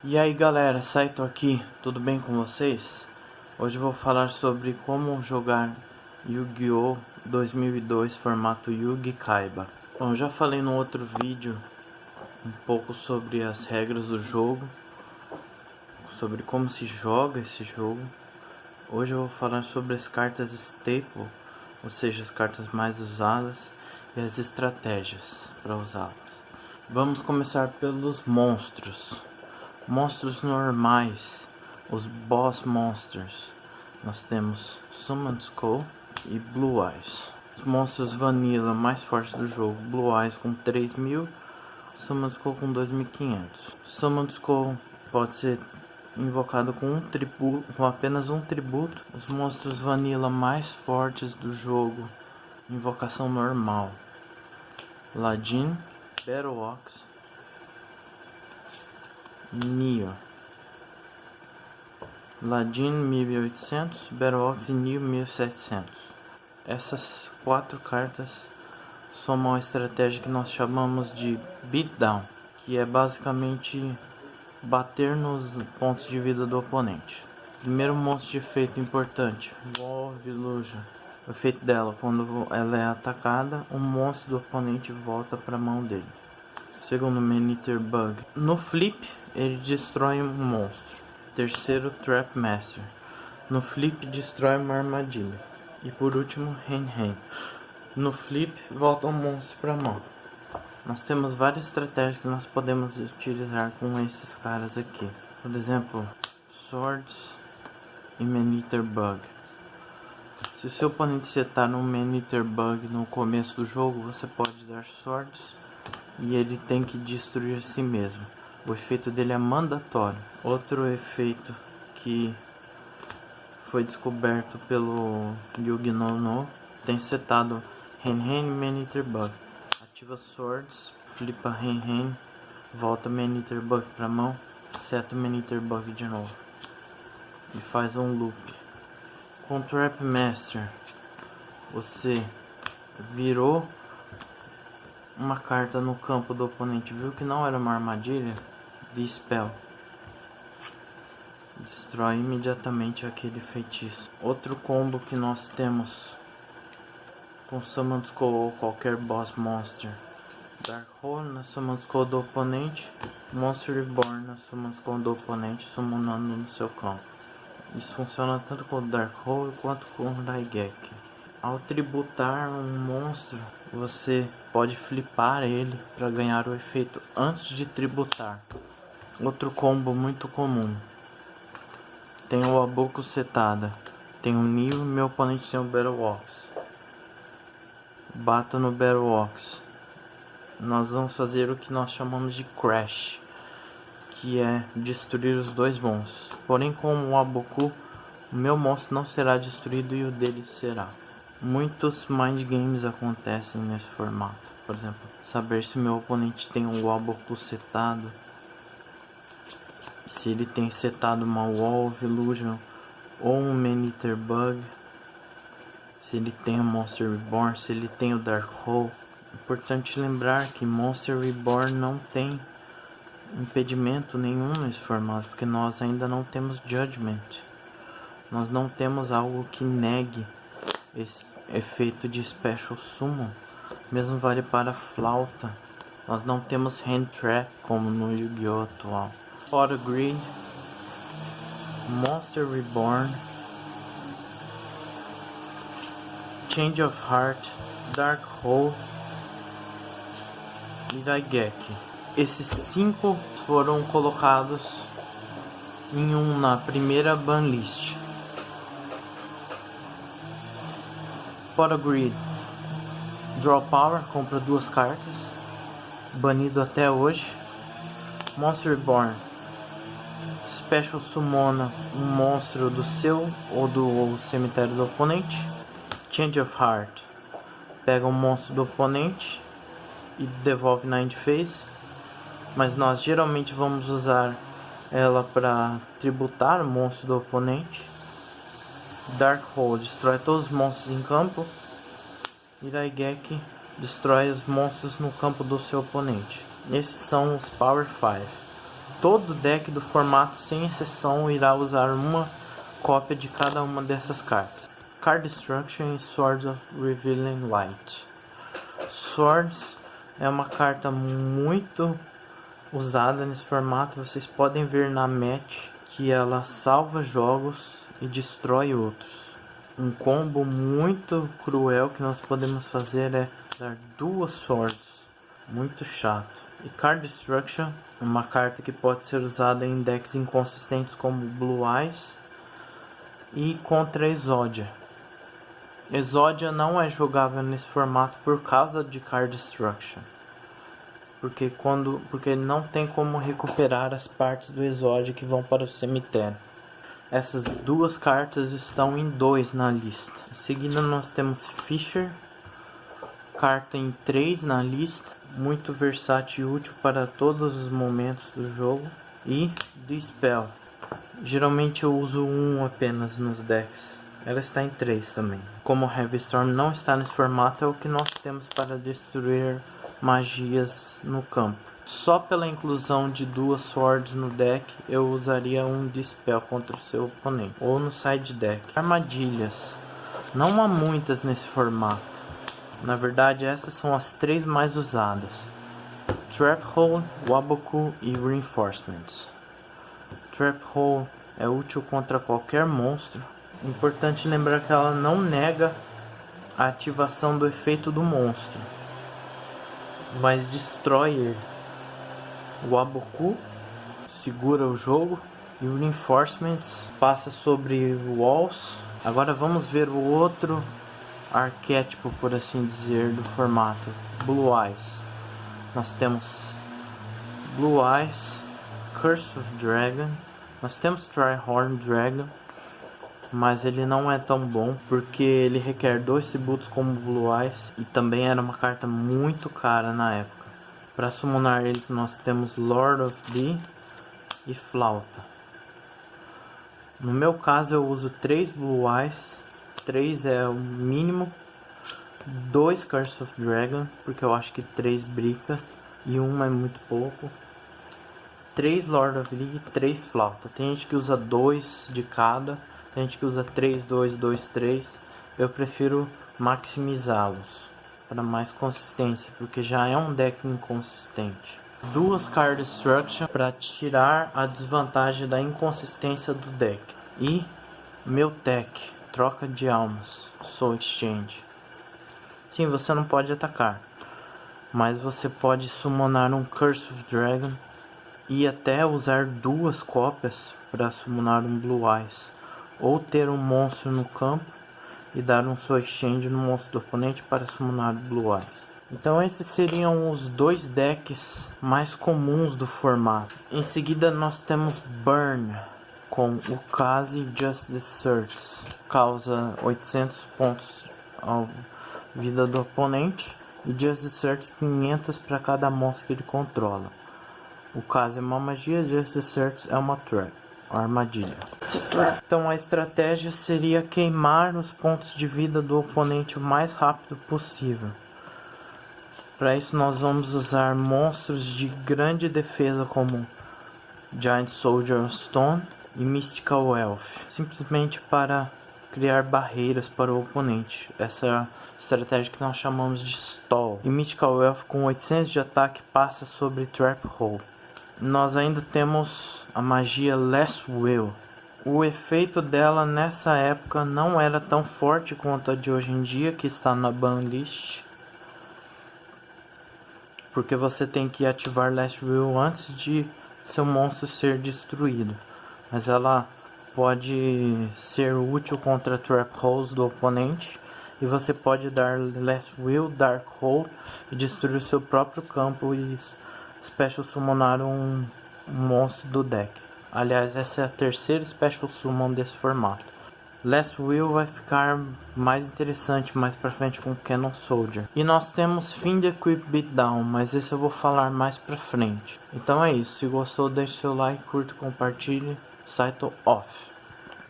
E aí galera, Saito aqui, tudo bem com vocês? Hoje eu vou falar sobre como jogar Yu-Gi-Oh! 2002 formato Yugi Kaiba. Bom, eu já falei no outro vídeo um pouco sobre as regras do jogo, sobre como se joga esse jogo. Hoje eu vou falar sobre as cartas Staple, ou seja, as cartas mais usadas e as estratégias para usá-las. Vamos começar pelos monstros. Monstros normais, os Boss Monsters. Nós temos Summon Skull e Blue Eyes. Os monstros Vanilla mais fortes do jogo: Blue Eyes com 3.000, Summon Skull com 2.500. Summon Skull pode ser invocado com apenas um tributo. Os monstros Vanilla mais fortes do jogo: invocação normal: Ladin, Battle Ox, Neo. Ladin 1800, Battle Ox e Neo 1700. Essas quatro cartas somam a estratégia que nós chamamos de Beatdown, que é basicamente bater nos pontos de vida do oponente. Primeiro monstro de efeito importante: Wall of Illusion. O efeito dela: quando ela é atacada, um monstro do oponente volta para a mão dele. Segundo, Man-Eater Bug. No flip, ele destrói um monstro. Terceiro, Trap Master. No flip, destrói uma armadilha. E por último, Hen. No flip, volta um monstro para a mão. Nós temos várias estratégias que nós podemos utilizar com esses caras aqui. Por exemplo, Swords e Man-Eater Bug. Se o seu oponente setar um Man-Eater Bug no começo do jogo, você pode dar Swords e ele tem que destruir a si mesmo. O efeito dele é mandatório. Outro efeito que foi descoberto pelo Yugi No tem setado Hen Man-Eater Bug. Ativa Swords, flipa Hen, volta Man-Eater Bug pra mão, seta o Man-Eater Bug de novo e faz um loop. Com Trap Master, você virou uma carta no campo do oponente, viu que não era uma armadilha, Dispel. Destrói imediatamente aquele feitiço. Outro combo que nós temos com Summon Skull ou qualquer Boss Monster: Dark Hole na Summon Skull do oponente, Monster Reborn na Summon Skull do oponente, summonando no seu campo. Isso funciona tanto com o Dark Hole quanto com o Raigeki. Ao tributar um monstro, você pode flipar ele para ganhar o efeito antes de tributar. Outro combo muito comum: tem o Abuko setada, tem o Neo e meu oponente tem o Battle Ox. Bata no Battle Ox. Nós vamos fazer o que nós chamamos de Crash, que é destruir os dois monstros. Porém, com o Abuko, o meu monstro não será destruído e o dele será. Muitos mind games acontecem nesse formato. Por exemplo, saber se meu oponente tem um Abuko setado, se ele tem setado uma Wall of Illusion ou um Man-Eater Bug, se ele tem o Monster Reborn, se ele tem o Dark Hole. Importante lembrar que Monster Reborn não tem impedimento nenhum nesse formato, porque nós ainda não temos Judgment. Nós não temos algo que negue esse efeito de Special Summon. Mesmo vale para Flauta. Nós não temos Hand Trap como no Yu-Gi-Oh! Atual. Auto Grid, Monster Reborn, Change of Heart, Dark Hole e Raigeki. Esses 5 foram colocados na primeira banlist. Auto Grid, Draw Power, compra 2 cartas, banido até hoje. Monster Reborn, Special Summona um monstro do seu ou do cemitério do oponente. Change of Heart, pega um monstro do oponente e devolve na end phase, mas nós geralmente vamos usar ela para tributar o monstro do oponente. Dark Hole, destrói todos os monstros em campo. E Raigeki, destrói os monstros no campo do seu oponente. Esses são os Power 5. todo deck do formato, sem exceção, irá usar uma cópia de cada uma dessas cartas. Card Destruction e Swords of Revealing Light. Swords é uma carta muito usada nesse formato. Vocês podem ver na match que ela salva jogos e destrói outros. Um combo muito cruel que nós podemos fazer é dar duas swords. Muito chato. E Card Destruction, uma carta que pode ser usada em decks inconsistentes como Blue Eyes e contra Exodia. Exodia não é jogável nesse formato por causa de Card Destruction. Porque não tem como recuperar as partes do Exodia que vão para o cemitério. Essas duas cartas estão em 2 na lista. Em seguida nós temos Fisher, carta em 3 na lista, muito versátil e útil para todos os momentos do jogo. E Dispel, geralmente eu uso um apenas nos decks. Ela está em 3 também. Como Heavy Storm não está nesse formato, é o que nós temos para destruir magias no campo. Só pela inclusão de duas swords no deck, eu usaria um Dispel contra o seu oponente, ou no side deck. Armadilhas. Não há muitas nesse formato. Na verdade, essas são as 3 mais usadas: Trap Hole, Waboku e Reinforcements. Trap Hole é útil contra qualquer monstro. Importante lembrar que ela não nega a ativação do efeito do monstro, mas destrói ele. O Waboku segura o jogo e o Reinforcements passa sobre walls. Agora vamos ver o outro arquétipo, por assim dizer, do formato: Blue Eyes. Nós temos Blue Eyes, Curse of Dragon. Nós temos Tryhorn Dragon, mas ele não é tão bom porque ele requer 2 tributos como Blue Eyes e também era uma carta muito cara na época. Para summonar eles nós temos Lord of the e Flauta. No meu caso eu uso 3 Blue Eyes, 3 é o mínimo, 2 Curse of Dragon, porque eu acho que 3 brica e 1 é muito pouco, 3 Lord of the e 3 Flauta. Tem gente que usa 2 de cada, tem gente que usa 3, 2, 2, 3. Eu prefiro maximizá-los para mais consistência, porque já é um deck inconsistente. 2 Card Destruction para tirar a desvantagem da inconsistência do deck. E meu tech, troca de almas, Soul Exchange. Sim, você não pode atacar, mas você pode summonar um Curse of Dragon e até usar 2 cópias para summonar um Blue Eyes, ou ter um monstro no campo e dar um Soul Exchange no monstro do oponente para summonar Blue Eyes. Então esses seriam os 2 decks mais comuns do formato. Em seguida nós temos Burn com o Kazi Just Desserts. Causa 800 pontos à vida do oponente e Just Desserts 500 para cada monstro que ele controla. O Kazi é uma magia, Just Desserts é uma trap, uma armadilha. Então a estratégia seria queimar os pontos de vida do oponente o mais rápido possível. Para isso nós vamos usar monstros de grande defesa como Giant Soldier of Stone e Mystical Elf, simplesmente para criar barreiras para o oponente. Essa é a estratégia que nós chamamos de stall. E Mystical Elf com 800 de ataque passa sobre Trap Hole. Nós ainda temos a magia Last Will. O efeito dela nessa época não era tão forte quanto a de hoje em dia, que está na ban list, porque você tem que ativar Last Will antes de seu monstro ser destruído. Mas ela pode ser útil contra Trap Holes do oponente, e você pode dar Last Will, Dark Hole e destruir o seu próprio campo e Special Summonar um monstro do deck. Aliás, essa é a terceira Special Summon desse formato. Last Will vai ficar mais interessante mais pra frente com Cannon Soldier. E nós temos Fiend Equip Beatdown, mas esse eu vou falar mais pra frente. Então é isso, se gostou deixe seu like, curta, compartilhe. Saito off.